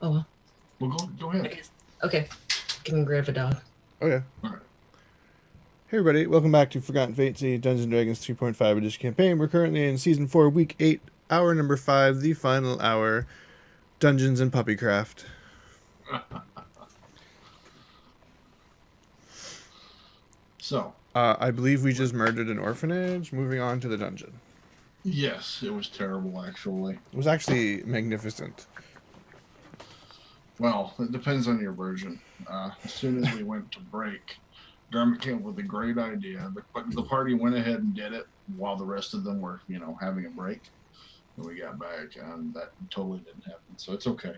Oh well. Well, go ahead. I guess. Okay. Can grab a dog. Okay. All right. Hey everybody, welcome back to Forgotten Fates, a Dungeons & Dragons 3.5 edition campaign. We're currently in Season 4, Week 8, Hour number 5, the final hour, Dungeons and Puppycraft. So. I believe we just murdered an orphanage, moving on to the dungeon. Yes, it was terrible, actually. It was actually magnificent. Well, it depends on your version. As soon as we went to break, Dermot came up with a great idea, but the party went ahead and did it while the rest of them were, having a break. And we got back, and that totally didn't happen. So it's okay.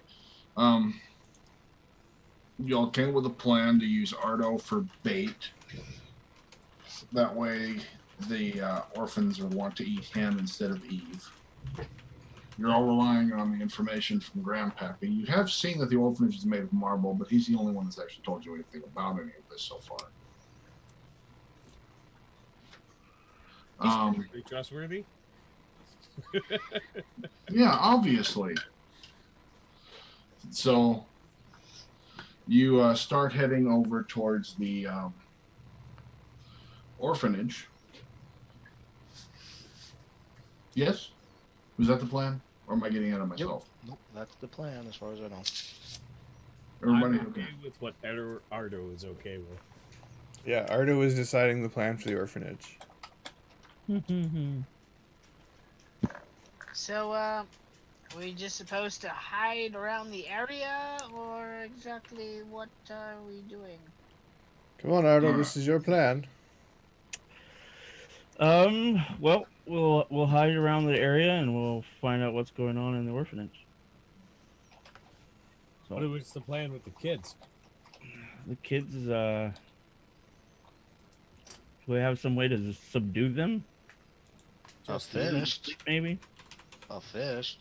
Y'all came up with a plan to use Ardo for bait. That way, the orphans would want to eat him instead of Eve. You're all relying on the information from Grandpappy. You have seen that the orphanage is made of marble, but he's the only one that's actually told you anything about any of this so far. He's pretty trustworthy. Yeah, obviously. So you start heading over towards the orphanage. Yes? Was that the plan? Or am I getting out of myself? Nope, that's the plan as far as I know. Everybody I'm okay? with what Ardo is okay with. Yeah, Ardo is deciding the plan for the orphanage. So, we just supposed to hide around the area, or exactly what are we doing? Come on, Ardo, this is your plan. Well, we'll hide around the area and we'll find out what's going on in the orphanage. So, What was the plan with the kids? the kids, do we have some way to subdue them? A fish. Maybe? A fish.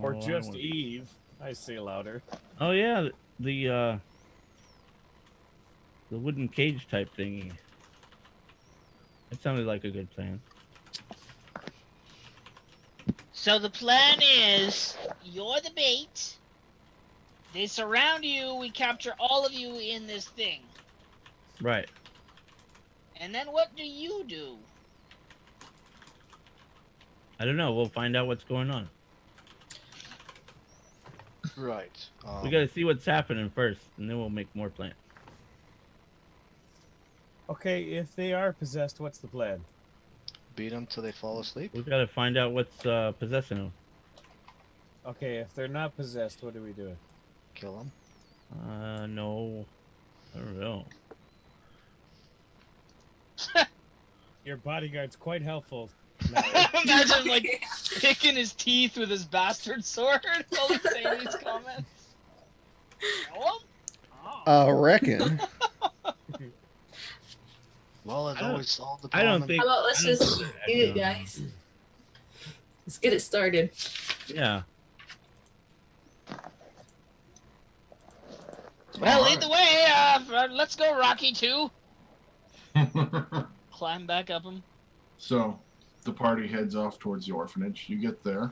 Or Oh, just Eve? I say louder. Oh yeah, the wooden cage type thingy. That sounded like a good plan. So the plan is, you're the bait, they surround you, we capture all of you in this thing. Right. And then what do you do? I don't know. We'll find out what's going on. Right. We gotta see what's happening first, and then we'll make more plans. Okay, if they are possessed, what's the plan? Beat them till they fall asleep. We gotta find out what's possessing them. Okay, if they're not possessed, what do we do? Kill them. No. I don't know. Your bodyguard's quite helpful. Imagine, like, picking his teeth with his bastard sword while he's saying these comments. I reckon. Well, it's always solved the I problem. don't think. How about let's just do it, know. guys? Let's get it started. Yeah. Well, lead the way. Let's go, Rocky 2. Climb back up him. So, the party heads off towards the orphanage. You get there.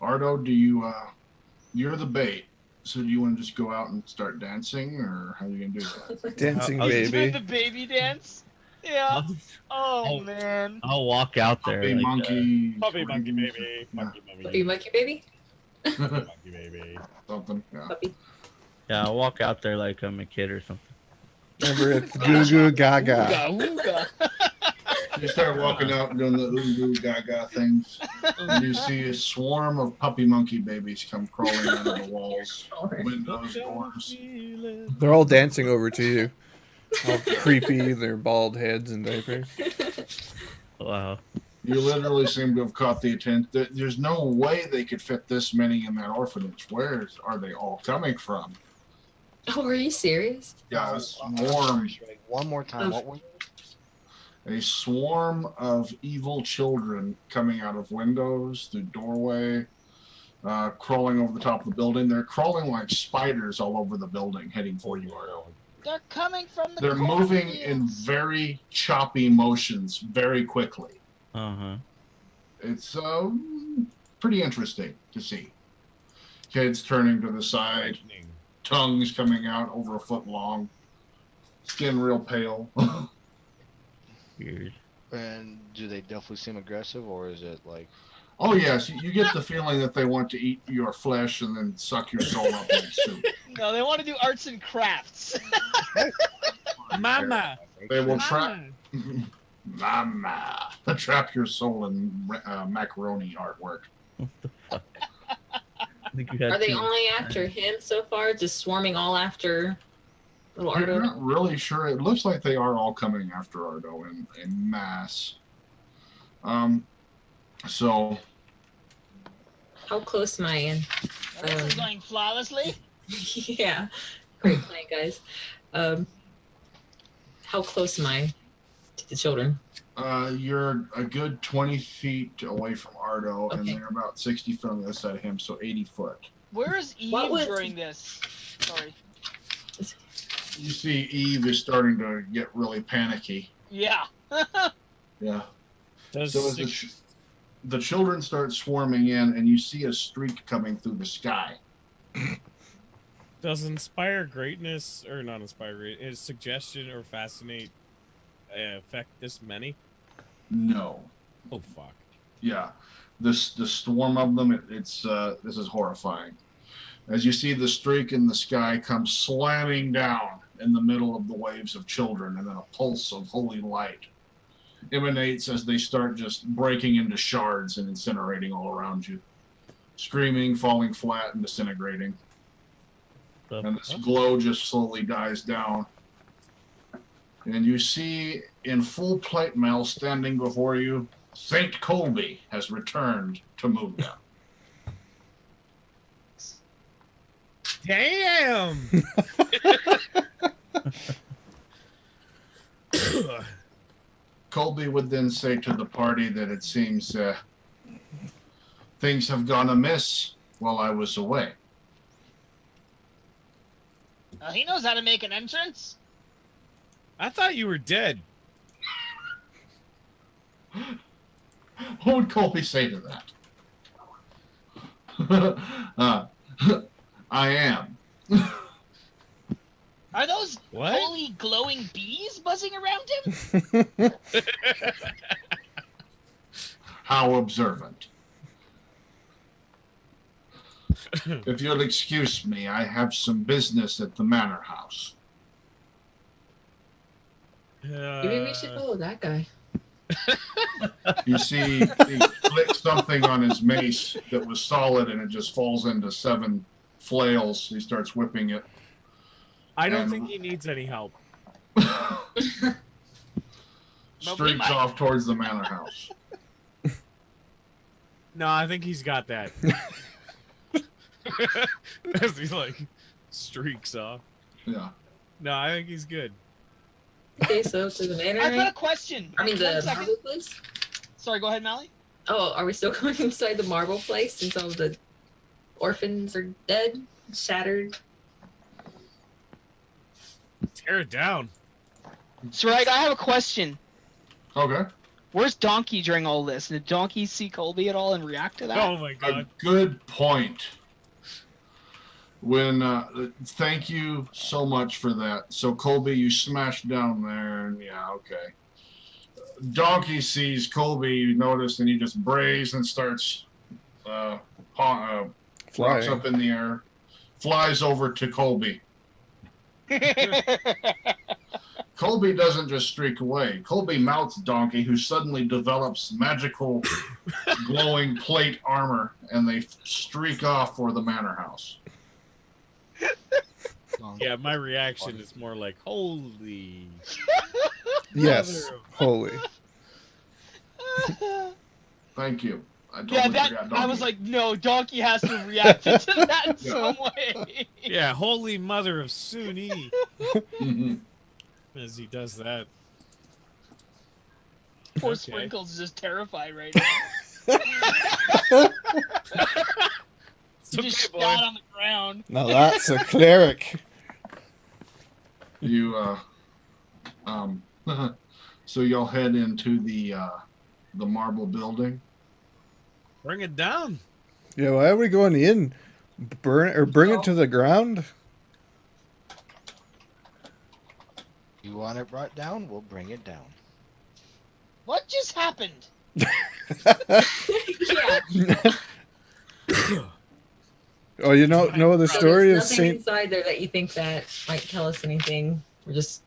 Ardo, you're the bait. So do you want to just go out and start dancing, or how are you going to do that? Dancing I'll baby. Doing the baby dance? Yeah. Oh, I'll- man. I'll walk out there. Puppy like, monkey. Puppy monkey baby. Yeah. Puppy monkey baby? Monkey baby. Something, yeah. Puppy. Yeah, I'll walk out there like I'm a kid or something. Remember, it's goo goo gaga. Ooga, ooga. You start walking out and doing the ooh gaga things, and you see a swarm of puppy monkey babies come crawling out of the walls, windows, doors. They're all dancing over to you. All creepy, their bald heads and diapers. Wow. You literally seem to have caught the attention. There's no way they could fit this many in that orphanage. Where are they all coming from? Oh, are you serious? Yeah, a swarm. One more time. What was A swarm of evil children coming out of windows, through doorway, crawling over the top of the building. They're crawling like spiders all over the building, heading for you, Ardo. They're coming from the They're moving cornfields. in very choppy motions, very quickly. Uh-huh. It's pretty interesting to see. Kids turning to the side, Frightening. tongues coming out over a foot long, skin real pale. Weird. And do they definitely seem aggressive, or is it like? Oh yes, you get the feeling that they want to eat your flesh and then suck your soul up like soup. No, they want to do arts and crafts. Mama. They will trap, Mama. mama, trap your soul in macaroni artwork. I think you had Are they two. only after him so far? Just swarming all after little I'm Ardo? not really sure. It looks like they are all coming after Ardo in mass. So How close am I in? This is going flawlessly. Yeah. Great plan, guys. How close am I to the children? you're a good 20 feet away from Ardo, and Okay. they're about 60 feet on the other side of him, so 80 foot. Where is Eve What was- during this? Sorry. You see Eve is starting to get really panicky. Yeah. Yeah. Does So as the children start swarming in, and you see a streak coming through the sky. does inspire greatness or not inspire great? Is suggestion or fascinate affect this many? No. Oh fuck! Yeah. The swarm of them, it's this is horrifying. As you see the streak in the sky come slamming down in the middle of the waves of children, and then a pulse of holy light emanates as they start just breaking into shards and incinerating all around you. Screaming, falling flat, and disintegrating. And this glow just slowly dies down. And you see, in full plate mail standing before you, Saint Colby has returned to Muga. Damn! Colby would then say to the party that it seems things have gone amiss while I was away. He knows how to make an entrance. I thought you were dead. What would Colby say to that? I am. Are those What? holy glowing bees buzzing around him? How observant. If you'll excuse me, I have some business at the manor house. Maybe we should follow that guy. You see, he clicks something on his mace that was solid, and it just falls into 7 flails. He starts whipping it. I don't And- think he needs any help. Streaks might. off towards the manor house. No, I think he's got that. As he like streaks off. Yeah. No, I think he's good. Okay, so to the manor. I've got a question. I mean, One the second. marble place? Sorry, go ahead, Mally. Oh, are we still going inside the marble place since all the orphans are dead, shattered? Tear it down. Sragg, I have a question. Okay. Where's Donkey during all this? Did Donkey see Colby at all and react to that? Oh my A god. good point. When thank you so much for that. So Colby, you smashed down there, and yeah, okay. Donkey sees Colby, you notice, and he just brays and starts rocks Flying. up in the air, flies over to Colby. Colby doesn't just streak away. Colby mounts Donkey, who suddenly develops magical glowing plate armor, and they streak off for the manor house. Yeah, my reaction is more like, holy. Yes, Mother of- holy. Thank you. I totally Yeah, that forgot I was Donkey. like, no, Donkey has to have reacted to that in Yeah. some way. Yeah, holy mother of Suni. Mhm. As he does that. Poor Okay. Sprinkles is just terrified right now. It's He just okay, shot boy. on the ground. Now that's a cleric. You so y'all head into the marble building. Bring it down. Yeah, why are we going in? Burn it or bring it to the ground? You want it brought down? We'll bring it down. What just happened? Yeah. Oh, you know the So story of there's nothing Saint. inside there that you think that might tell us anything. We're just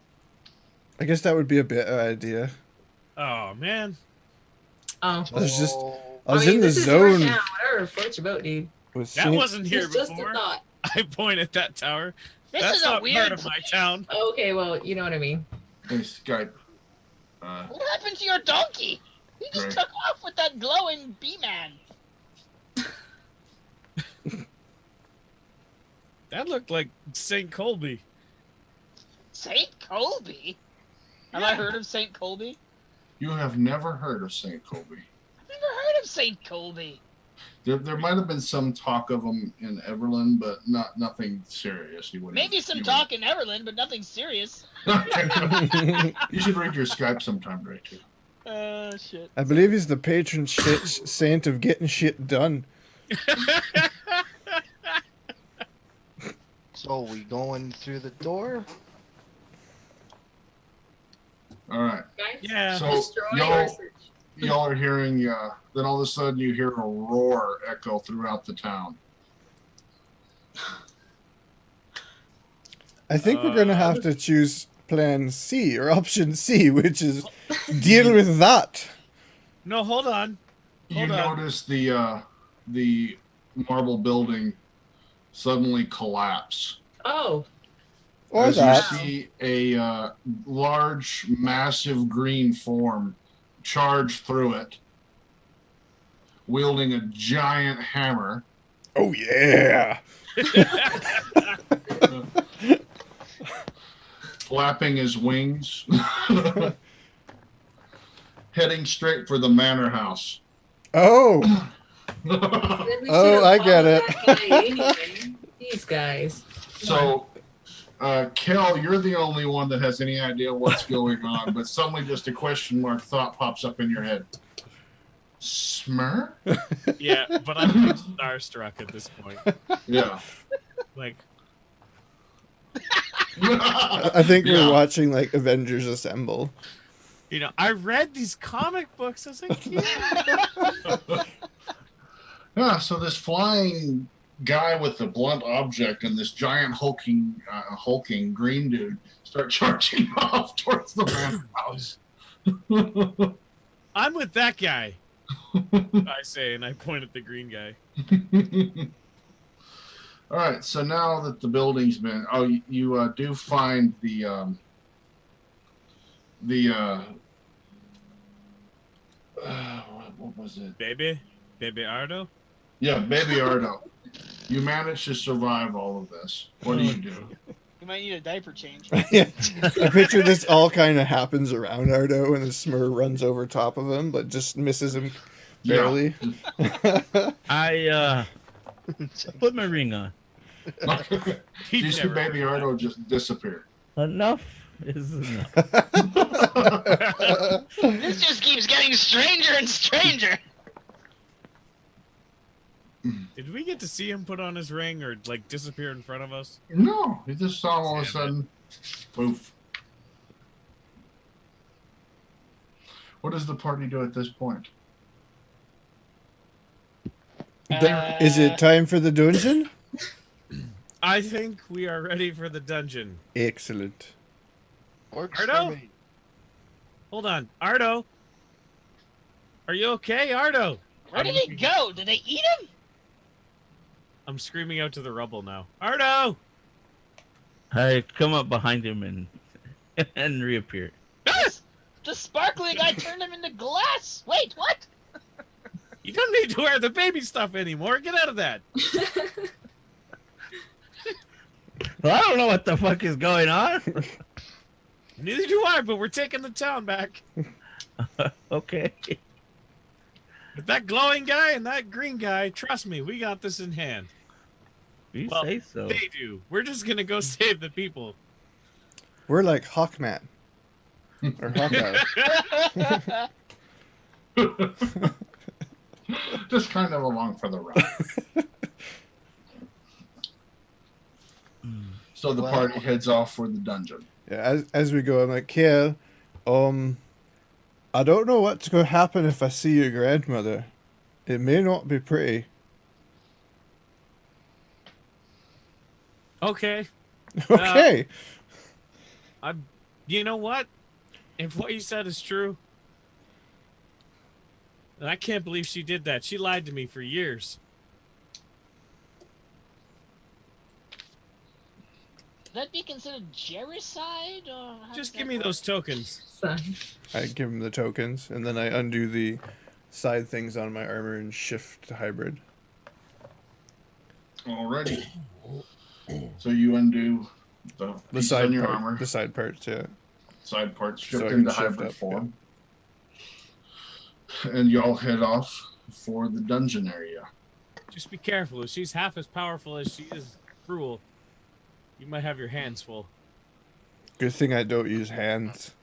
I guess that would be a better idea. Oh man. oh. I was just- So, I was mean, in the this is your zone town. Whatever floats your boat, dude. with That Saint. wasn't here It's just a before. thought. I point at that tower. This That's is a not weird part of my place. town. Okay, well, you know what I mean. Hey, Skype. What happened to your donkey? He just Right. took off with that glowing bee man. That looked like St. Colby. Saint Colby? Have I heard of Saint Colby? You have never heard of St. Colby. I've never heard of Saint Colby. There might have been some talk of them in Everland, but nothing serious. You wouldn't. Maybe some talk in Everland, but nothing serious. You should read your Skype sometime, Ray, too. Shit. I believe he's the patron saint of getting shit done. so we going through the door? All right. Guys, Yeah. So destroy y'all- or search? Y'all are hearing, then all of a sudden you hear a roar echo throughout the town. I think we're gonna have to choose plan C or option C, which is deal with that. No, hold on. You Hold on. notice the marble building suddenly collapse. Oh, Or as that. you see a large, massive green form charge through it, wielding a giant hammer. Oh yeah. Flapping his wings, heading straight for the manor house. Oh. then we Oh, should've I get followed it. that guy anyway. These guys. So, Kel, you're the only one that has any idea what's going on, but suddenly just a question mark thought pops up in your head. Smur? Yeah, but I'm starstruck at this point. Yeah. Like, I think Yeah. we're watching like Avengers Assemble. you know, I read these comic books as a kid. Yeah, so this flying guy with the blunt object and this giant hulking green dude start charging off towards the manor house. I'm with that guy. I say, and I point at the green guy. All right, so now that the building's been, you do find the what was it? Baby Ardo. Yeah, baby Ardo. You managed to survive all of this. What do you do? You might need a diaper change. Yeah. I picture this all kind of happens around Ardo and the Smur runs over top of him, but just misses him barely. I put my ring on. He You see never baby would. Ardo just disappear. Enough is enough. This just keeps getting stranger and stranger. Did we get to see him put on his ring or like disappear in front of us? No, you just saw him all of a Damn it. sudden. Poof. What does the party do at this point? Is it time for the dungeon? I think we are ready for the dungeon. Excellent. Works Ardo? for me. Hold on, Ardo. Are you okay, Ardo? Where did he go? Did they eat him? I'm screaming out to the rubble now. Ardo! I come up behind him and and reappear. The sparkly guy turned him into glass. Wait, what? You don't need to wear the baby stuff anymore. Get out of that. Well, I don't know what the fuck is going on. Neither do I, but we're taking the town back. Okay. With that glowing guy and that green guy, trust me, we got this in hand. You Well, say so. They do. We're just gonna go save the people. We're like Hawkman. Or Hawkeye. Just kind of along for the ride. So the Well- party heads off for the dungeon. Yeah, as we go, I'm like, Kale, I don't know what's going to happen if I see your grandmother. It may not be pretty. Okay. Okay. You know what? If what you said is true, and I can't believe she did that. She lied to me for years. Would that be considered gericide? Or how Just does give that me work? those tokens. Son. I give him the tokens, and then I undo the side things on my armor and shift to hybrid. Alrighty. So you undo the The pieces side on your part, armor, the side parts, yeah. side parts So shift I can into shift hybrid up, form. And y'all head off for the dungeon area. Just be careful. If she's half as powerful as she is cruel, you might have your hands full. Good thing I don't use hands.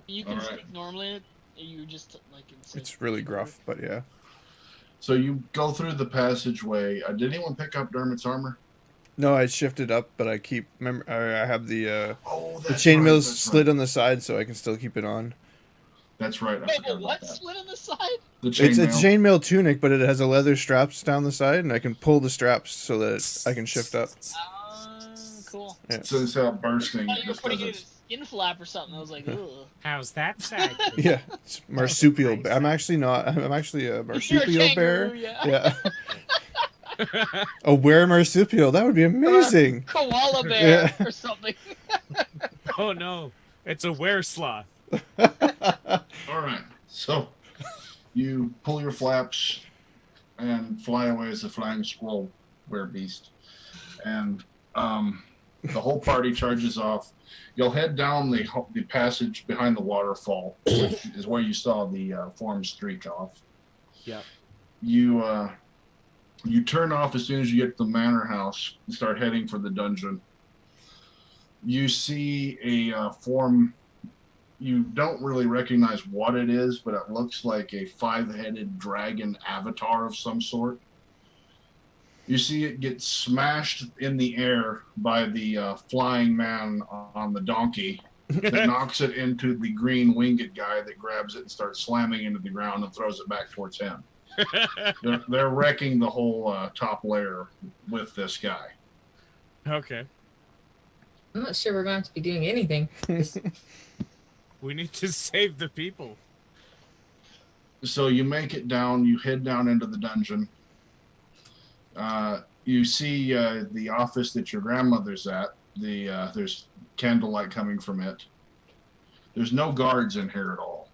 You can Alright. speak normally. Or you just like It's really gruff, but yeah. So you go through the passageway. Did anyone pick up Dermot's armor? No, I shifted up, but I keep. Remember, I have the Oh, the that's chainmail's right, that's slid right. on the side, so I can still keep it on. That's right. I Wait, forgot but about what that. slit on the side? The It's a chainmail. chainmail tunic, but it has a leather straps down the side, and I can pull the straps so that I can shift up. Cool. Yeah. So instead of bursting, I it thought you were just putting does it in a it. skin flap or something. I was like, ugh. How's that side? Yeah, it's marsupial. I'm actually not. I'm actually a You're a marsupial bear. kangaroo, yeah. A were marsupial. That would be amazing. Koala bear Yeah. or something. Oh no, it's a were sloth. All right. So you pull your flaps and fly away as a flying squirrel beast, and the whole party charges off. You'll head down the passage behind the waterfall, which is where you saw the form streak off. Yep. You turn off as soon as you get to the manor house and start heading for the dungeon. You see a form. You don't really recognize what it is, but it looks like a 5-headed dragon avatar of some sort. You see it get smashed in the air by the flying man on the donkey that knocks it into the green winged guy that grabs it and starts slamming into the ground and throws it back towards him. They're wrecking the whole top layer with this guy. Okay. I'm not sure we're going to be doing anything. We need to save the people. So you make it down, you head down into the dungeon. You see the office that your grandmother's at. There's candlelight coming from it. There's no guards in here at all.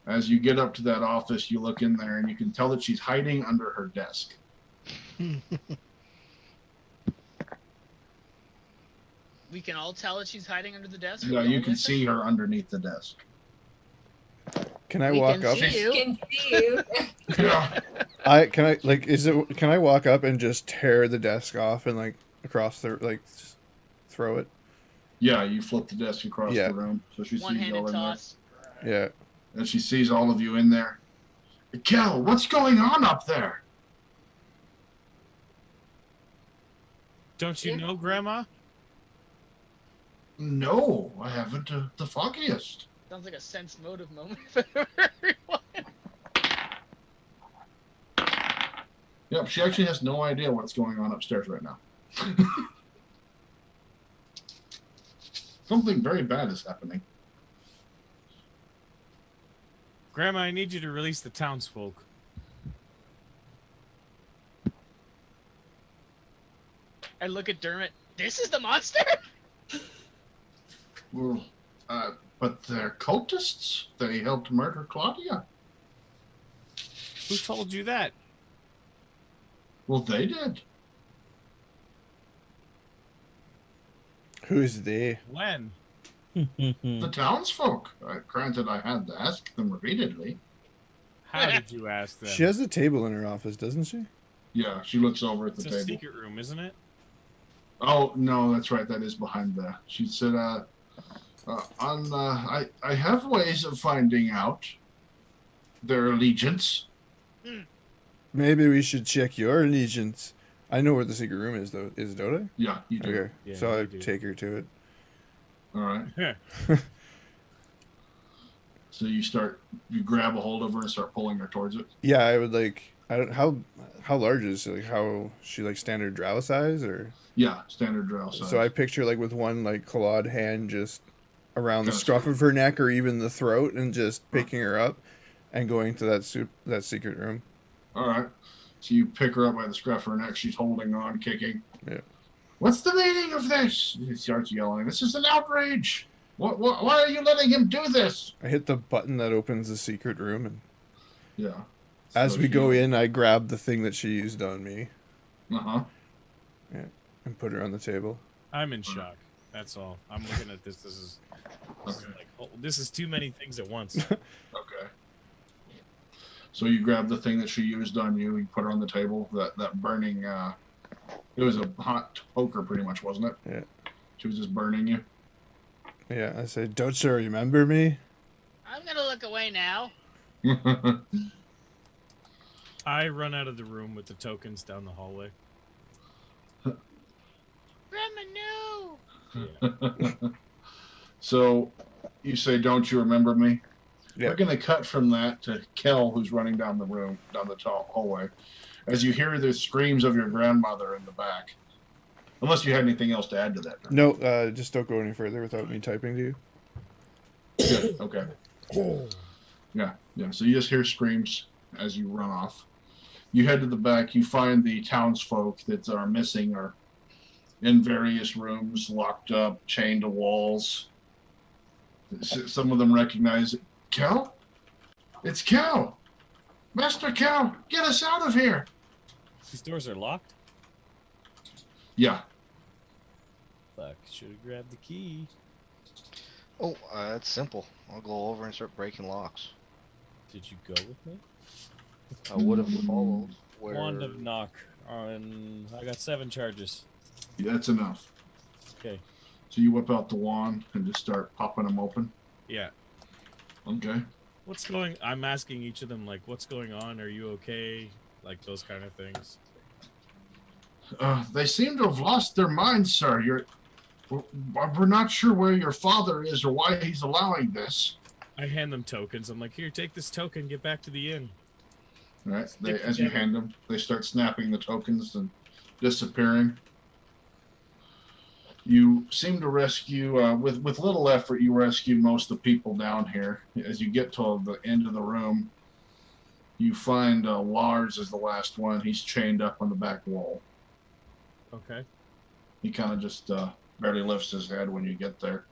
As you get up to that office, you look in there and you can tell that she's hiding under her desk. We can all tell that she's hiding under the desk. Yeah, you can see her underneath the desk. Can I We walk can up? see you. Can see you. Yeah. Can I walk up and just tear the desk off and like across the just throw it? Yeah, you flip the desk across Yeah. the room so she sees One-handed all in toss. Yeah. there. And she sees all of you in there. Kel, what's going on up there? Don't you know, Grandma? No, I haven't the foggiest. Sounds like a sense motive moment for everyone. Yep, she actually has no idea what's going on upstairs right now. Something very bad is happening. Grandma, I need you to release the townsfolk. I look at Dermot. This is the monster? Well, but they're cultists. They helped murder Claudia. Who told you that? Well, they did. Who's they? When? The townsfolk. Granted, I had to ask them repeatedly. How did you ask them? She has a table in her office, doesn't she? Yeah, she looks over at the It's a table. secret room, isn't it? Oh no, that's right. That is behind there. She said, I have ways of finding out their allegiance. maybe we should check your allegiance. I know where the secret room is, though. Don't I? Yeah, you do. Okay, Yeah, so I you do. take her to it. All right. So you grab a hold of her and start pulling her towards it. Yeah, I would like. I don't how large is she? Like how she like standard drow size or? Yeah, standard drow size. So I picture like with one like clawed hand just around the Gotcha. scruff of her neck or even the throat and just picking her up and going to that secret room. All right. So you pick her up by the scruff of her neck. She's holding on, kicking. Yeah. What's the meaning of this? He starts yelling. This is an outrage. Why are you letting him do this? I hit the button that opens the secret room and Yeah. as So we go she- in, I grab the thing that she used on me Uh-huh. and put her on the table. I'm in shock. That's all. I'm looking at this. This is Okay. like, oh, this is too many things at once. Okay. So you grab the thing that she used on you. You put her on the table. That burning. It was a hot poker, pretty much, wasn't it? Yeah. She was just burning you. Yeah, I said, "Don't you remember me?" I'm gonna look away now. I run out of the room with the tokens down the hallway. Grandma, no. So you say, "Don't you remember me?" Yeah. We're gonna cut from that to Kel, who's running down the room, down the tall hallway, as you hear the screams of your grandmother in the back. Unless you had anything else to add to that. No, just don't go any further without me typing to you. Good. Okay. Yeah. So you just hear screams as you run off. You head to the back. You find the townsfolk that are missing are in various rooms, locked up, chained to walls. Some of them recognize it. Kel? It's Kel! Master Kel, get us out of here! These doors are locked. Yeah. Fuck, should have grabbed the key. Oh, that's simple. I'll go over and start breaking locks. Did you go with me? I would have followed. Where... Wand of knock. On, I got 7 charges. That's enough. Okay. So you whip out the wand and just start popping them open. Yeah. Okay. What's going? I'm asking each of them like, what's going on? Are you okay? Like those kind of things. They seem to have lost their minds, sir. We're not sure where your father is or why he's allowing this. I hand them tokens. I'm like, here, take this token. Get back to the inn. All right. Stick As you together. hand them, they start snapping the tokens and disappearing. You seem to rescue, with little effort, you rescue most of the people down here. As you get to the end of the room, you find Lars is the last one. He's chained up on the back wall. Okay. He kind of just barely lifts his head when you get there.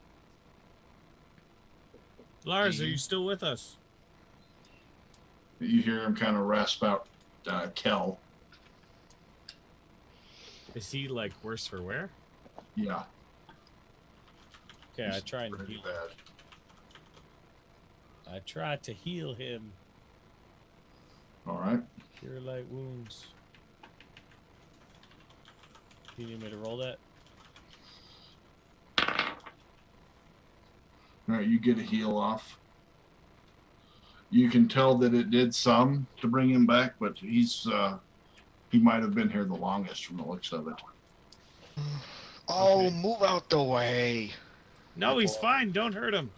Lars, are you still with us? You hear him kind of rasp out Kel. Is he like worse for wear? Yeah. Okay, I he's try and pretty heal. bad. I try to heal him. All right. Cure light wounds. Do you need me to roll that? All right, you get a heal off. You can tell that it did some to bring him back, but he might have been here the longest from the looks of it. Oh, Okay. move out the way. No, he's fine. Don't hurt him.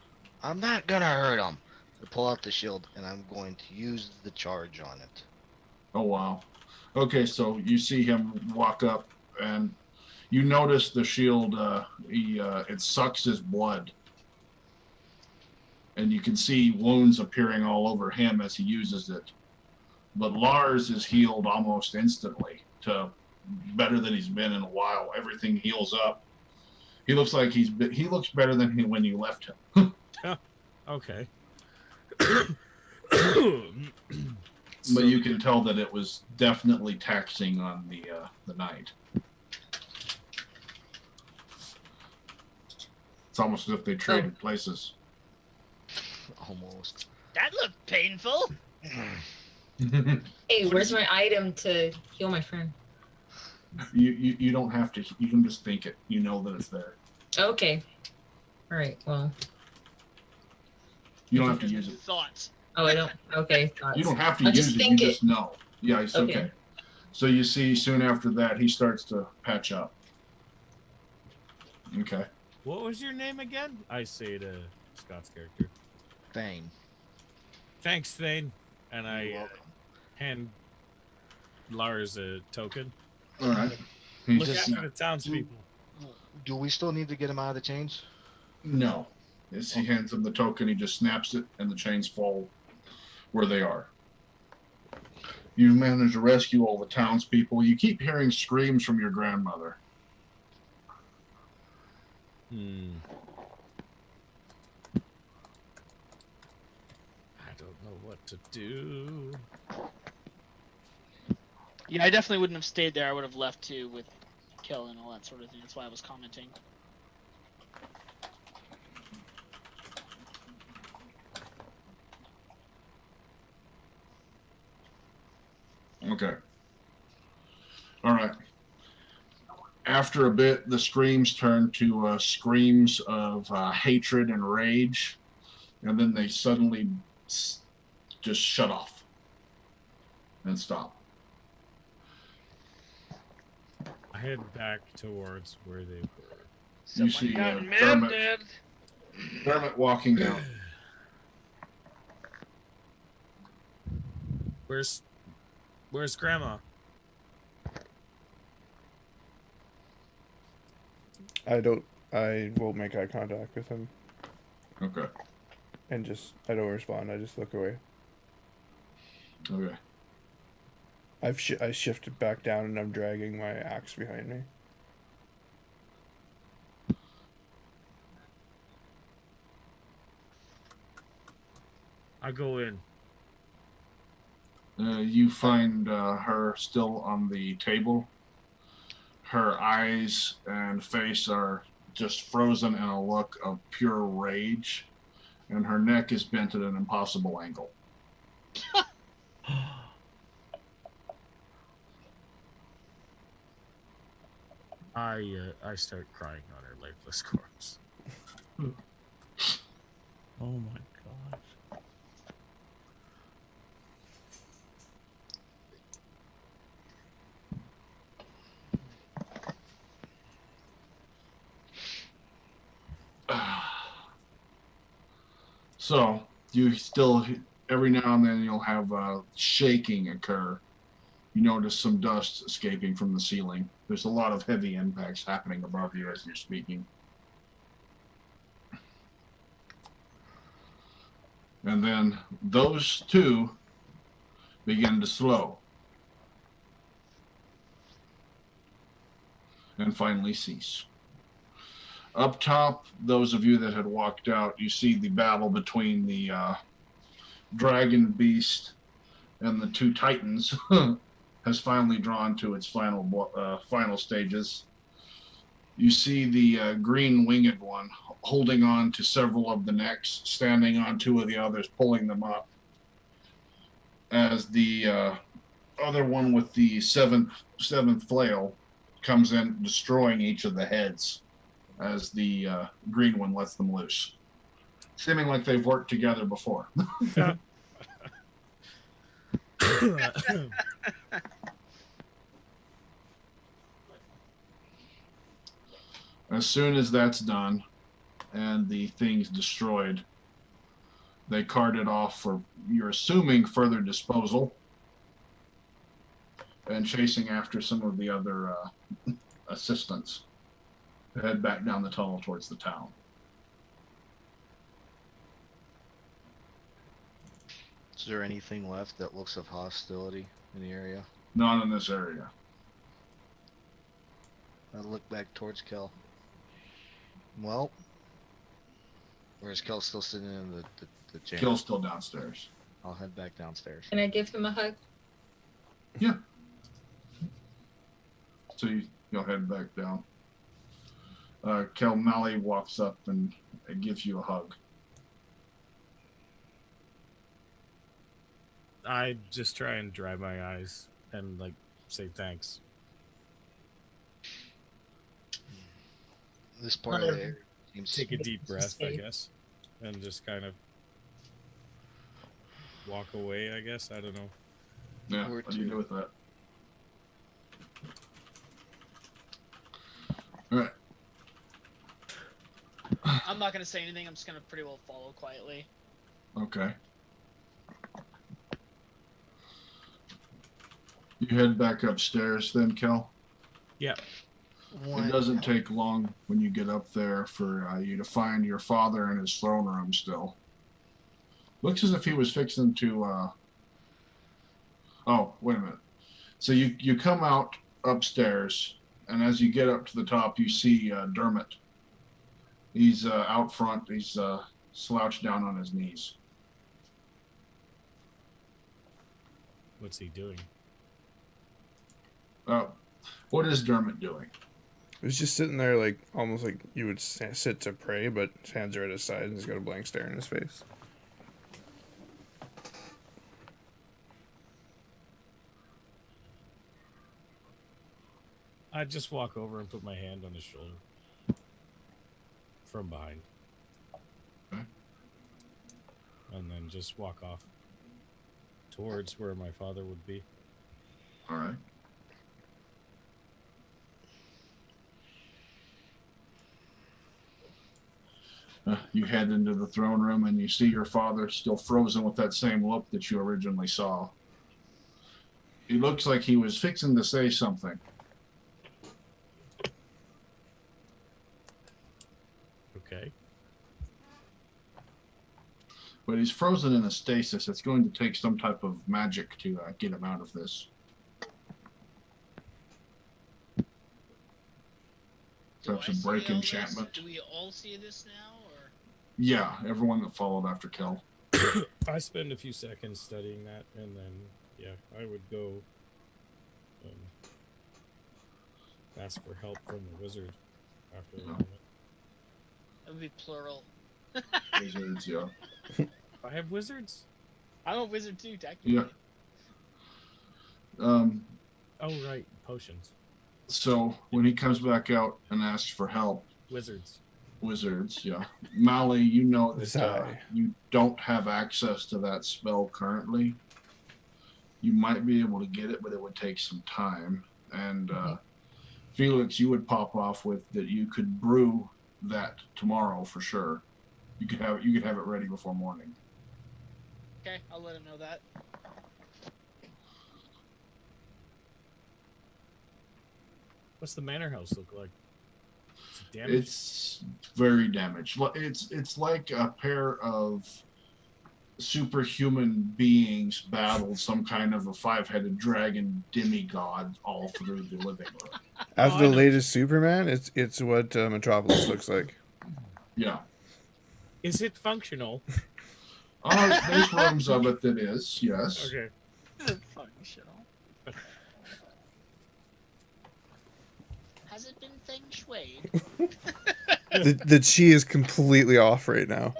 I'm not gonna hurt him. I pull out the shield and I'm going to use the charge on it. Oh wow. Okay, so you see him walk up, and you notice the shield. It sucks his blood, and you can see wounds appearing all over him as he uses it. But Lars is healed almost instantly to better than he's been in a while. Everything heals up. He looks like he looks better than when you left him. Okay. But you can tell that it was definitely taxing on the night. It's almost as if they traded places. Almost. That looked painful. Hey, where's my item to heal my friend? You don't have to. You can just think it. You know that it's there. Okay. All right. Well. You don't have to use it. Thoughts. Oh, I don't. Okay. Thoughts. You don't have to I'll use just it. You think it. just know. Yeah, he's okay. Okay. So you see, soon after that, he starts to patch up. Okay. What was your name again? I say to Scott's character. Thane. Thanks, Thane. And You're I welcome. hand Lars a token. All right. He Look just after the townspeople. Do we still need to get him out of the chains? no. As he hands him the token, he just snaps it, and the chains fall where they are. You've managed to rescue all the townspeople. You keep hearing screams from your grandmother. I don't know what to do. Yeah, I definitely wouldn't have stayed there. I would have left too with Kel and all that sort of thing. That's why I was commenting. Okay. All right. After a bit, the screams turn to screams of hatred and rage, and then they suddenly just shut off and stop. I head back towards where they were. You see Dermot walking out. Where's Grandma? I won't make eye contact with him, Okay. and I don't respond. I just look away. Okay. I shifted back down, and I'm dragging my axe behind me. I go in. You find her still on the table. Her eyes and face are just frozen in a look of pure rage, and her neck is bent at an impossible angle. I start crying on her lifeless corpse. Oh my gosh. So you still, every now and then, you'll have shaking occur. You notice some dust escaping from the ceiling. There's a lot of heavy impacts happening above you as you're speaking. And then those two begin to slow. And finally cease. Up top, those of you that had walked out, you see the battle between the dragon beast and the two titans has finally drawn to its final stages. You see the green winged one holding on to several of the necks, standing on two of the others, pulling them up, as the other one with the seventh flail comes in, destroying each of the heads as the green one lets them loose, seeming like they've worked together before. As soon as that's done and the thing's destroyed, they cart it off for, you're assuming, further disposal, and chasing after some of the other assistants to head back down the tunnel towards the town. Is there anything left that looks of hostility in the area? Not in this area. I look back towards Kel. Well, where's Kel still sitting in the chair? Kill's still downstairs. I'll head back downstairs. Can I give him a hug? Yeah. So you'll head back down. Kel Mally walks up and gives you a hug. I just try and dry my eyes and say thanks. This part of the area seems Take a deep breath, I guess, and just kind of walk away, I guess. I don't know. Yeah. Or What do you two. do with that? All right. I'm not gonna say anything. I'm just gonna pretty well follow quietly. Okay. You head back upstairs then, Kel? Yep. It doesn't take long when you get up there for you to find your father in his throne room still. Looks as if he was fixing to. Oh, wait a minute. So you come out upstairs, and as you get up to the top, you see Dermot. He's out front. He's slouched down on his knees. What's he doing? What is Dermot doing? He's just sitting there, like almost like you would sit to pray, but his hands are at his side, and he's got a blank stare in his face. I just walk over and put my hand on his shoulder from behind, Okay. and then just walk off towards where my father would be. All right. You head into the throne room and you see your father still frozen with that same look that you originally saw. He looks like he was fixing to say something. Okay. But he's frozen in a stasis. It's going to take some type of magic to get him out of this. Perhaps a break enchantment. Do we all see this now, or? Yeah, everyone that followed after Kel. I spend a few seconds studying that, and then, yeah, I would go ask for help from the wizard after a moment. It would be plural. Wizards, yeah. I have wizards? I'm a wizard too, technically. Yeah. Oh, right, potions. So when he comes back out and asks for help, Wizards. yeah. Mally, you know that Sigh. you don't have access to that spell currently. You might be able to get it, but it would take some time. And Felix, you would pop off with that you could brew that tomorrow for sure. You could have it ready before morning. Okay, I'll let him know that. What's the manor house look like? Is it damaged? It's very damaged. It's like a pair of superhuman beings battled some kind of a five-headed dragon demigod all through the living room. After I the know. latest Superman, it's what Metropolis looks like. Yeah. Is it functional? There's rooms of it that is, yes. Okay. Functional. Has it been feng shuied? The chi is completely off right now.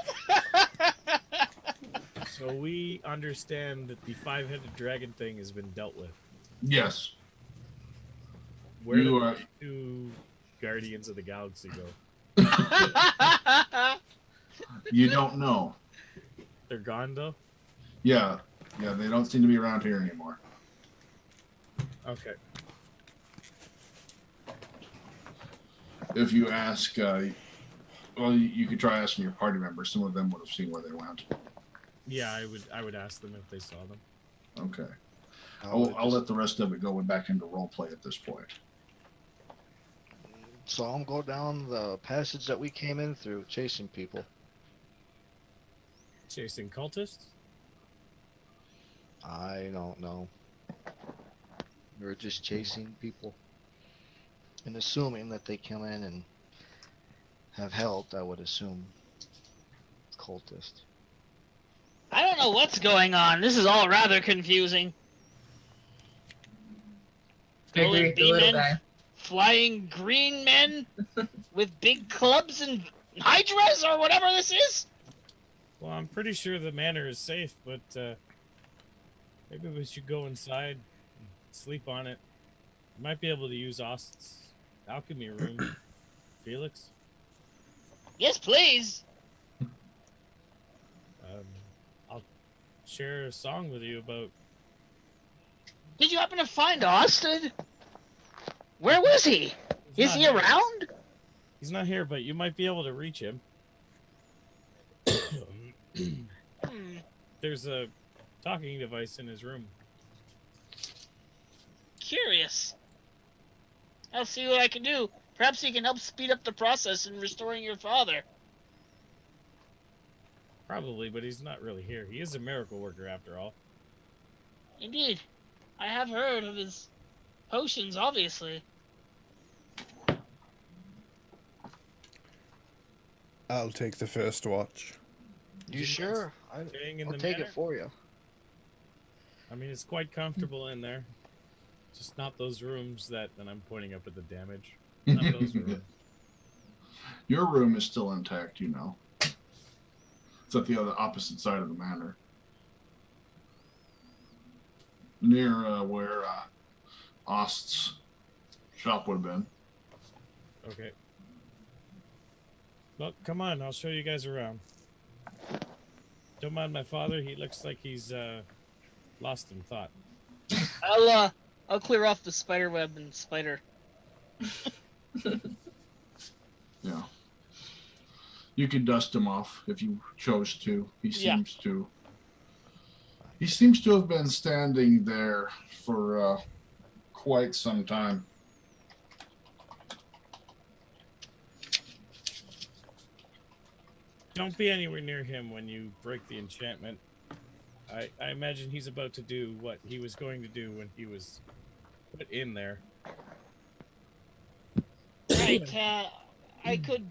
So we understand that the five-headed dragon thing has been dealt with. Yes. Where You do are- the two Guardians of the Galaxy go? You don't know. They're gone, though? Yeah, they don't seem to be around here anymore. Okay. If you ask, you could try asking your party members. Some of them would have seen where they went. Yeah, I would ask them if they saw them. Okay. I'll let the rest of it go back into roleplay at this point. Saw him go down the passage that we came in through, chasing people. Chasing cultists? I don't know. We were just chasing people. And assuming that they come in and have helped, I would assume. Cultist. I don't know what's going on. This is all rather confusing. I agree with the little Bee-men, guy. flying green men with big clubs and hydras or whatever this is. Well, I'm pretty sure the manor is safe, but maybe we should go inside and sleep on it. We might be able to use Ost's alchemy room. Felix? Yes, please. I'll share a song with you about Did you happen to find Austin? Where was he? He's Is not he here. around? He's not here, but you might be able to reach him. Hmm. There's a talking device in his room. Curious. I'll see what I can do. Perhaps he can help speed up the process in restoring your father. Probably, but he's not really here. He is a miracle worker after all. Indeed. I have heard of his potions, obviously. I'll take the first watch. You sure? Staying in I'll the take manor? it for you. I mean, it's quite comfortable in there. Just not those rooms that, and I'm pointing up at the damage. Not those rooms. Your room is still intact, you know. It's at the other opposite side of the manor. Near where Ost's shop would have been. Okay. Well, come on, I'll show you guys around. Don't mind my father, he looks like he's lost in thought. I'll clear off the spider web and spider. Yeah. You could dust him off if you chose to. He seems to. He seems to have been standing there for quite some time. Don't be anywhere near him when you break the enchantment. I imagine he's about to do what he was going to do when he was put in there. Right. I could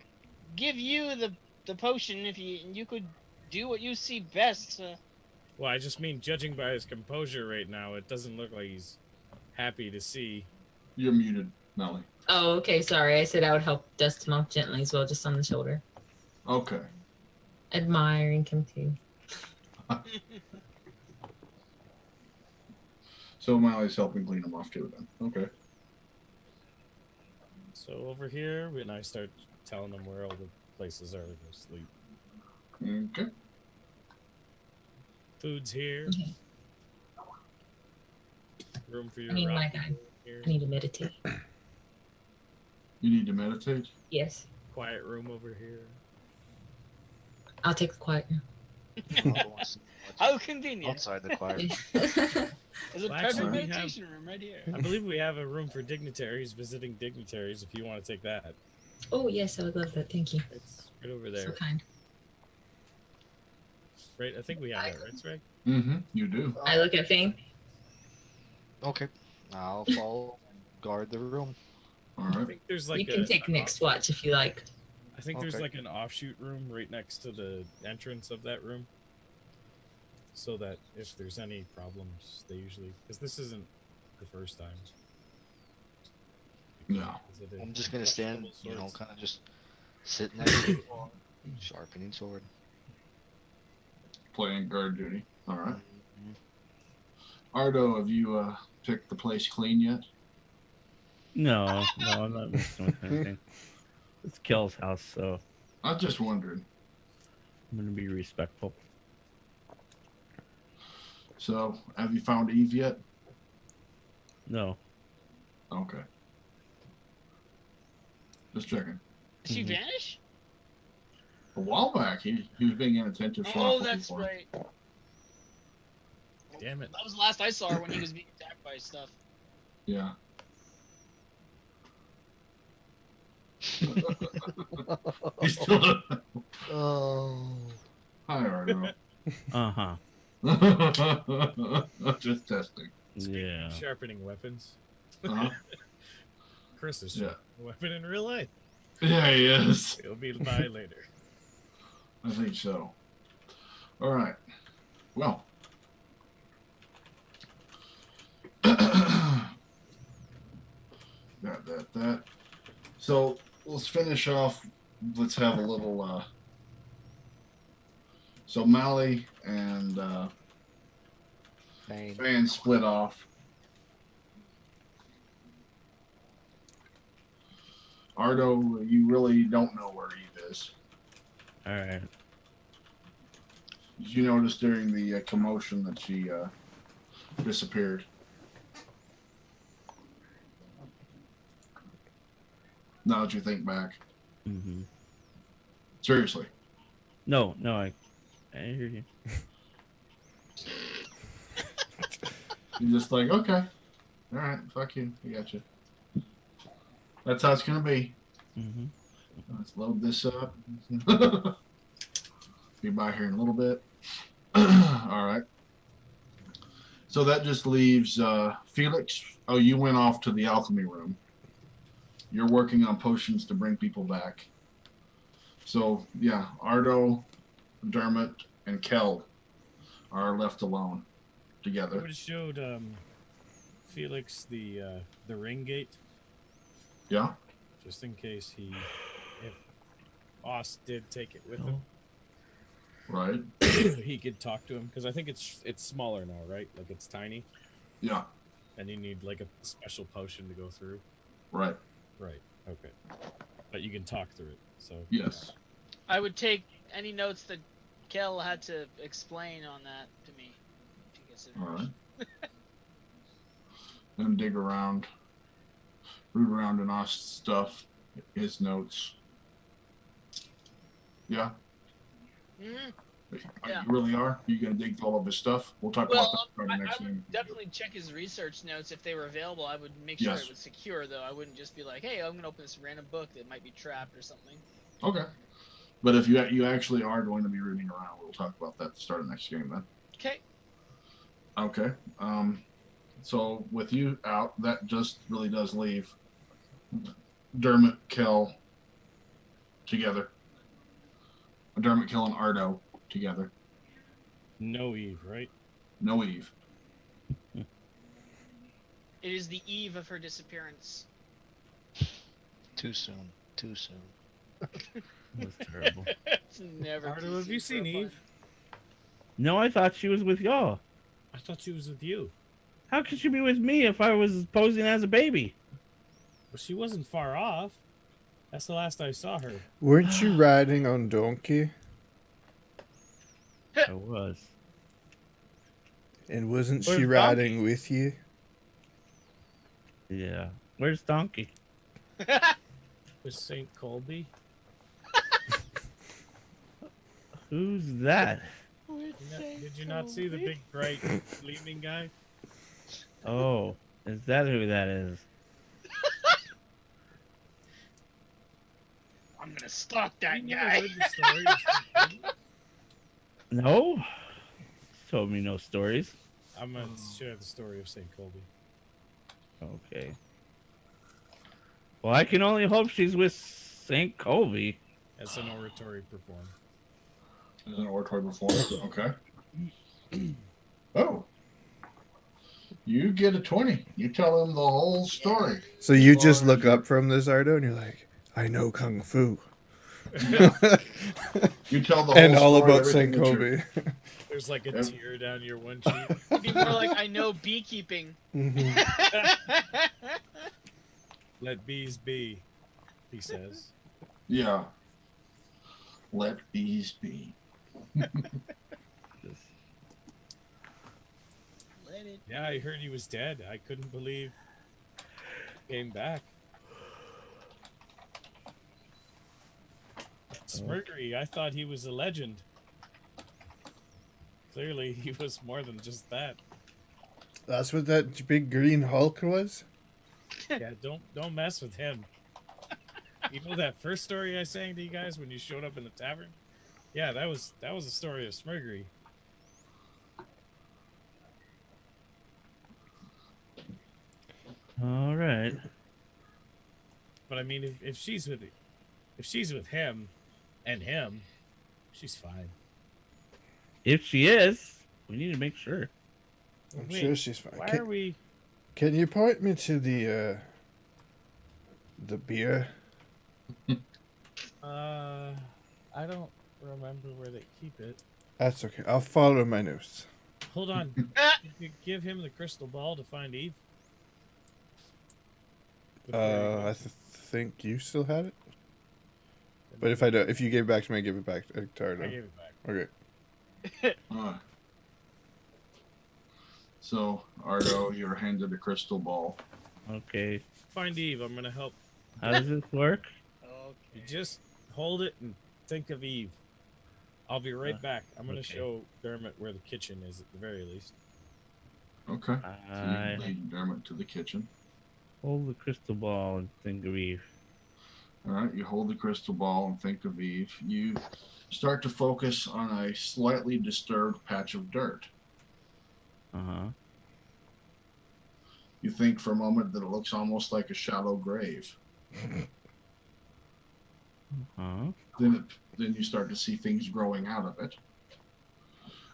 give you the potion if you could do what you see best. Well, I just mean, judging by his composure right now, it doesn't look like he's happy to see. You're muted, Melly. Oh, okay. Sorry. I said I would help dust him off gently as well, just on the shoulder. Okay. Admiring him too. So Molly's helping clean him off too then. Okay. So over here, and I start telling him where all the places are to go sleep. Okay. Food's here. Okay. Room for your I need my rock guy. here. I need to meditate. You need to meditate? Yes. Quiet room over here. I'll take the quiet room. How convenient. Outside the choir. There's a Well, perfect actually, we meditation room right here. I believe we have a room for dignitaries visiting dignitaries. If you want to take that, Oh, yes. I would love that. Thank you. it's right over So there. kind. Right, I think we have that, right, Sragg? Mm-hmm. You do. I look at Fane. Okay. I'll follow and guard the room. All I right. think there's like You can take next watch if you like. I think there's Okay. like an offshoot room right next to the entrance of that room. So that if there's any problems, they usually, because this isn't the first time. No. Visited I'm just gonna stand, questionable swords. kind of just sit next to the wall, sharpening sword. Playing guard duty. All right. Mhm. Ardo, have you picked the place clean yet? No, I'm not messing with anything. It's Kel's house, so I was just wondering. I'm gonna be respectful. So, have you found Eve yet? No. Okay. Just checking. Did she Mhm. vanish? A while back, he was being inattentive. so I Oh, thought that's before. right. Damn it. That was the last I saw her when he was being attacked by stuff. Yeah. He's still. Oh. Hi, Ardo. Uh-huh. Just testing. Yeah. Sharpening weapons. Uh-huh. Chris is Yeah. sharpening a weapon in real life. Yeah, he is. It'll be by later. I think so. All right. Well. that. So let's finish off. Let's have a little. So Mally and Fane. Fan split off. Ardo, you really don't know where Eve is. All right. Did you notice during the commotion that she disappeared? Now that you think back. Mm-hmm. Seriously. No, I hear you. You're just like, okay. All right, fuck you. I got you. That's how it's going to be. Mm-hmm. Let's load this up. Be by here in a little bit. All right. So that just leaves Felix. Oh, you went off to the alchemy room. You're working on potions to bring people back. So, yeah, Ardo, Dermot, and Kel are left alone I together. would have showed Felix the ring gate, Yeah? just in case if Oss did take it with him, Right? he could talk to him, because I think it's smaller now, right? Like it's tiny, Yeah. and you need like a special potion to go through. Right. Right. Okay. But you can talk through it. So Yes. I would take any notes that Kel had to explain on that to me. All right. And dig around. Root around in Ost's stuff. His notes. Yeah? Mm-hmm. You really are? You going to dig through all of his stuff? We'll talk about that starting I next would game. definitely check his research notes if they were available. I would make sure Yes. it was secure, though. I wouldn't just be like, "Hey, I'm gonna open this random book that might be trapped or something." Okay. But if you actually are going to be rooting around, we'll talk about that at the start of next game then. Okay. Okay. So with you out, that just really does leave Dermot, Kel together. Dermot, Kel, and Ardo together. no Eve, right? No Eve. It is the eve of her disappearance. Too soon. Too soon. That was terrible. It's never. Ardo, too have you soon for seen a pun. Eve? No, I thought she was with y'all. I thought she was with you. How could she be with me if I was posing as a baby? Well, she wasn't far off. That's the last I saw her. Weren't you riding on donkey? I was. And wasn't Where's she riding with you? Yeah. Where's Donkey? With St. Colby. Who's that? Did you not see the big, bright, gleaming guy? Oh, is that who that is? I'm gonna stalk that You never guy. heard the story of St. Colby? No. Told me no stories. I'm going to share the story of St. Colby. Okay. Well, I can only hope she's with St. Colby. As an oratory performed. Is an oratory performance. Okay. Oh. You get a 20. You tell him the whole story. So you just look up from this, Ardo, and you're like, I know Kung Fu. Yeah. You tell the whole And all story, about everything St. that you're- Colby. There's like a Yep. tear down your one cheek. It'd be more like I know beekeeping. Mhm. Let bees be, he says. Yeah. Let bees be. Let it. Yeah, I heard he was dead. I couldn't believe he came back. Smirgery, I thought he was a legend. Clearly, he was more than just that. That's what that big green Hulk was? Yeah, don't mess with him. You know that first story I sang to you guys when you showed up in the tavern? Yeah, that was the story of Smirgery. All right. But I mean, if she's with him, and him, she's fine. If she is, we need to make sure. I'm Wait, sure she's fine. Why are we? Can you point me to the beer? I don't remember where they keep it. That's okay. I'll follow my notes. Hold on. You could give him the crystal ball to find Eve. Before he I goes. think you still have it. But if I don't, if you gave it back to me, I give it back to I Ardo. gave it back. Okay. So, Ardo, you're handed a crystal ball. Okay. Find Eve. I'm gonna help How does this work? You just hold it and think of Eve. I'll be right Uh, back. I'm going to okay. show Dermot where the kitchen is at the very least. Okay. So I you lead Dermot to the kitchen. hold the crystal ball and think of Eve. All right. You hold the crystal ball and think of Eve. You start to focus on a slightly disturbed patch of dirt. Uh-huh. You think for a moment that it looks almost like a shallow grave. Uh-huh. Then you start to see things growing out of it.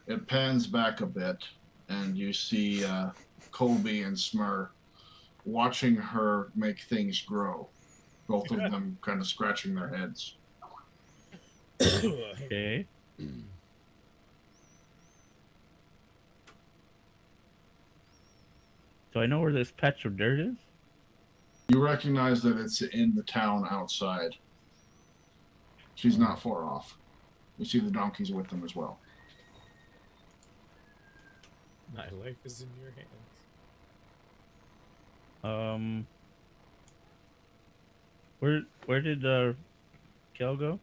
It pans back a bit, and you see Colby and Smur watching her make things grow. Both of them kind of scratching their heads. Okay. Do I know where this patch of dirt is? You recognize that it's in the town outside. She's not far off. You see the donkeys with them as well. My life is in your hands. Where did Kel go?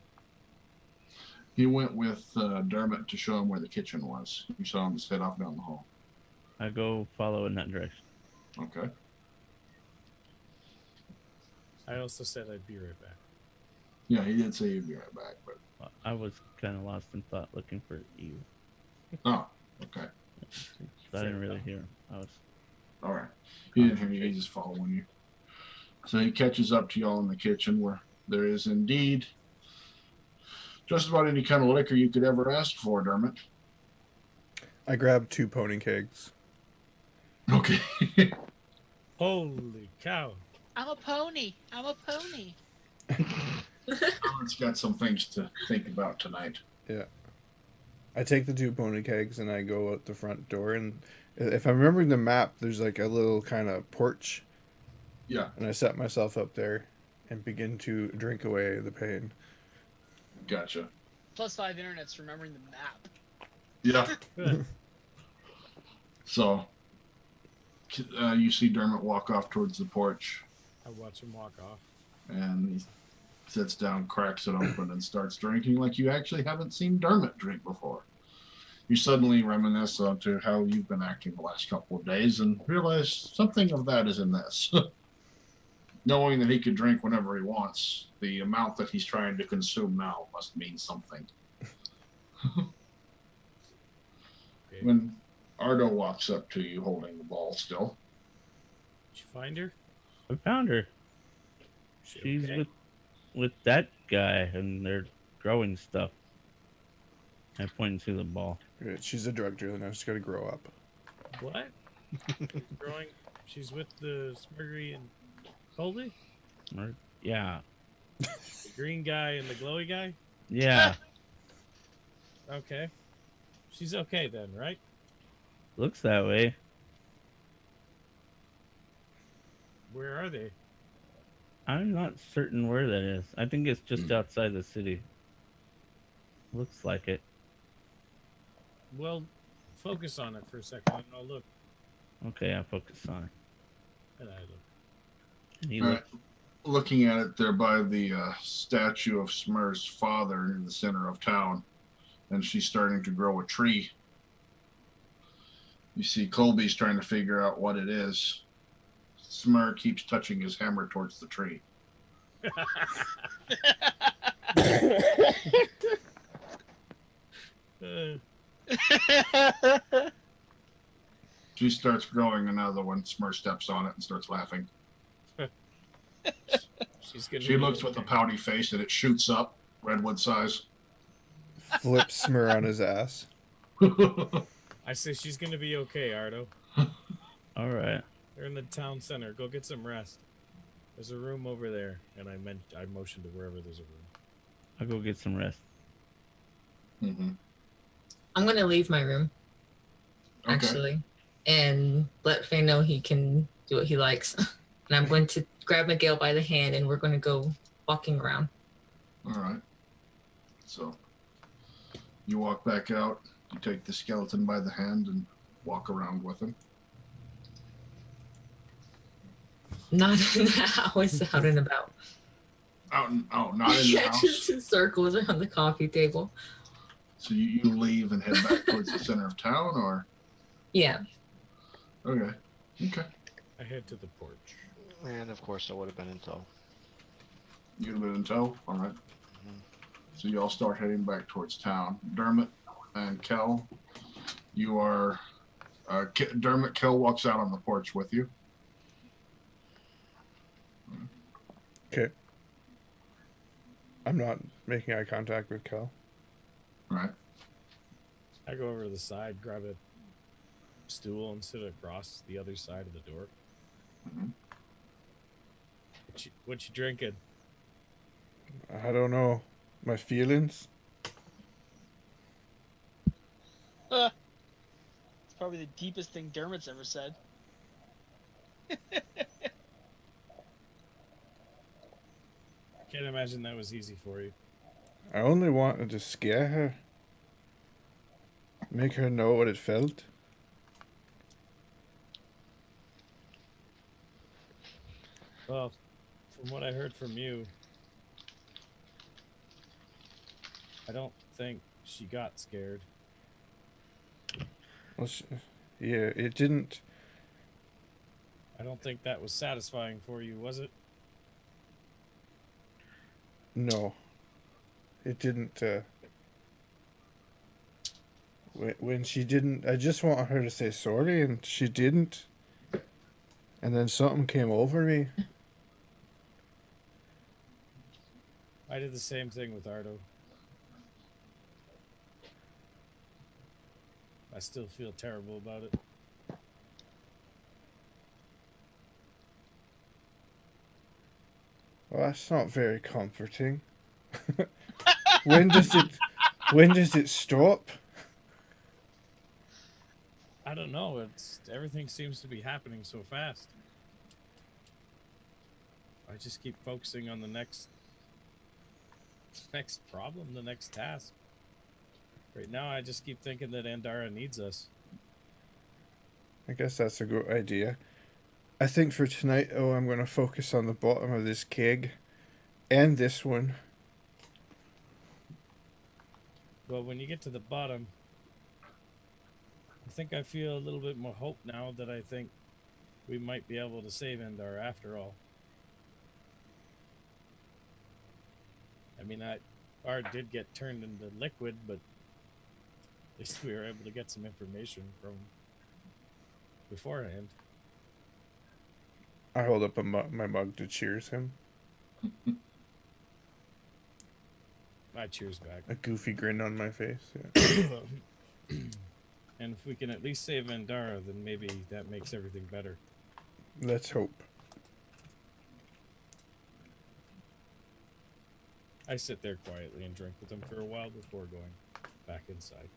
He went with Dermot to show him where the kitchen was. You saw him head off down the hall. I go follow in that direction. Okay. I also said I'd be right back. Yeah, he did say he'd be right back, but I was kind of lost in thought looking for Eve. oh, okay. So I didn't really hear him. I was All right. He didn't hear you. He's just following you. So he catches up to y'all in the kitchen where there is indeed just about any kind of liquor you could ever ask for, Dermot. I grabbed 2 pony kegs. Okay. Holy cow. I'm a pony. I'm a pony. Dermot's got some things to think about tonight. Yeah. I take the 2 pony kegs and I go out the front door, and if I'm remembering the map, there's like a little kind of porch. Yeah. And I set myself up there and begin to drink away the pain. Gotcha. +5 internet's remembering the map. Yeah. So you see Dermot walk off towards the porch, I watch him walk off. and he sits down, cracks it open, and starts drinking like you actually haven't seen Dermot drink before. You suddenly reminisce onto how you've been acting the last couple of days and realize something of that is in this. Knowing that he could drink whenever he wants, the amount that he's trying to consume now must mean something. Okay. When Ardo walks up to you holding the ball still. Did you find her? I found her. She She's okay? with that guy, and they're growing stuff. I point to the ball. She's a drug dealer now. She's got to grow up. What? She's growing. She's with the Smurgery and Colby? Or, yeah, The green guy and the glowy guy? yeah. Okay. She's okay then, right? Looks that way. Where are they? I'm not certain where that is. I think it's just outside the city. Looks like it. Well, focus on it for a second and I'll look. Okay, I focus on it. And I look. And he All right. looks. Looking at it there by the statue of Smur's father in the center of town, and she's starting to grow a tree. You see Colby's trying to figure out what it is. Smur keeps touching his hammer towards the tree. She starts growing another one. Smur steps on it and starts laughing. She's gonna She be looks with a okay. pouty face and it shoots up, redwood size. Flips Smur on his ass. I say she's gonna be okay, Ardo. All right. They're in the town center. Go get some rest. There's a room over there, and I motioned to wherever there's a room. I'll go get some rest. Mm-hmm. I'm going to leave my room, Okay. actually, and let Faye know he can do what he likes. And I'm going to grab Miguel by the hand, and we're going to go walking around. All right. So you walk back out. You take the skeleton by the hand and walk around with him. Not in the house, out and about. Not in the Yeah, house. just in circles around the coffee table. So you leave and head back towards the center of town, or? Yeah. Okay. I head to the porch. And of course, I would have been in tow. You'd have been in tow? All right. Mhm. So you all start heading back towards town. Dermot and Kel, you are... Kel walks out on the porch with you. Okay. I'm not making eye contact with Kel. All right. I go over to the side, grab a stool, and sit across the other side of the door. Mhm. What you drinking? I don't know. My feelings? It's probably the deepest thing Dermot's ever said. Can't imagine that was easy for you. I only wanted to scare her. Make her know what it felt. Well, from what I heard from you, I don't think she got scared. Well, yeah, it didn't. I don't think that was satisfying for you, was it? No. It didn't. When she didn't, I just wanted her to say sorry, and she didn't. And then something came over me. I did the same thing with Ardo. I still feel terrible about it. Well, that's not very comforting. When does it stop? I don't know. Everything seems to be happening so fast. I just keep focusing on the next problem, the next task. Right now, I just keep thinking that Andara needs us. I guess that's a good idea. I think for tonight, I'm going to focus on the bottom of this keg. And this one. Well, when you get to the bottom, I think I feel a little bit more hope now that I think we might be able to save Andara after all. I mean, our did get turned into liquid, but at least we were able to get some information from beforehand. I hold up my mug to cheers him. I cheers back. A goofy grin on my face. Yeah. And if we can at least save Andara, then maybe that makes everything better. Let's hope. I sit there quietly and drink with them for a while before going back inside.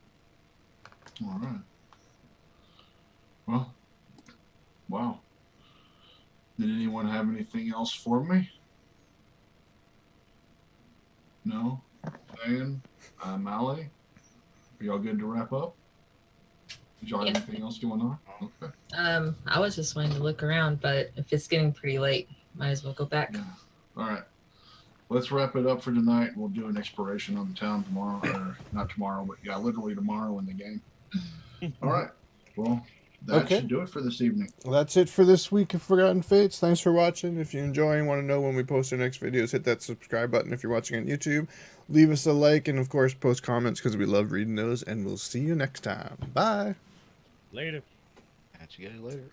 All right. Well, wow. Did anyone have anything else for me? No? Diane? Mally? Are y'all good to wrap up? Did y'all have anything else going on? Okay. I was just wanting to look around, but if it's getting pretty late, might as well go back. Yeah. All right. Let's wrap it up for tonight. We'll do an exploration on the town tomorrow. Or not tomorrow, but yeah, literally tomorrow in the game. All right. Well, that should do it for this evening. Well, that's it for this week of Forgotten Fates. Thanks for watching. If you enjoy and want to know when we post our next videos, hit that subscribe button if you're watching on YouTube. Leave us a like and, of course, post comments because we love reading those. And we'll see you next time. Bye. Later. Catch you guys later.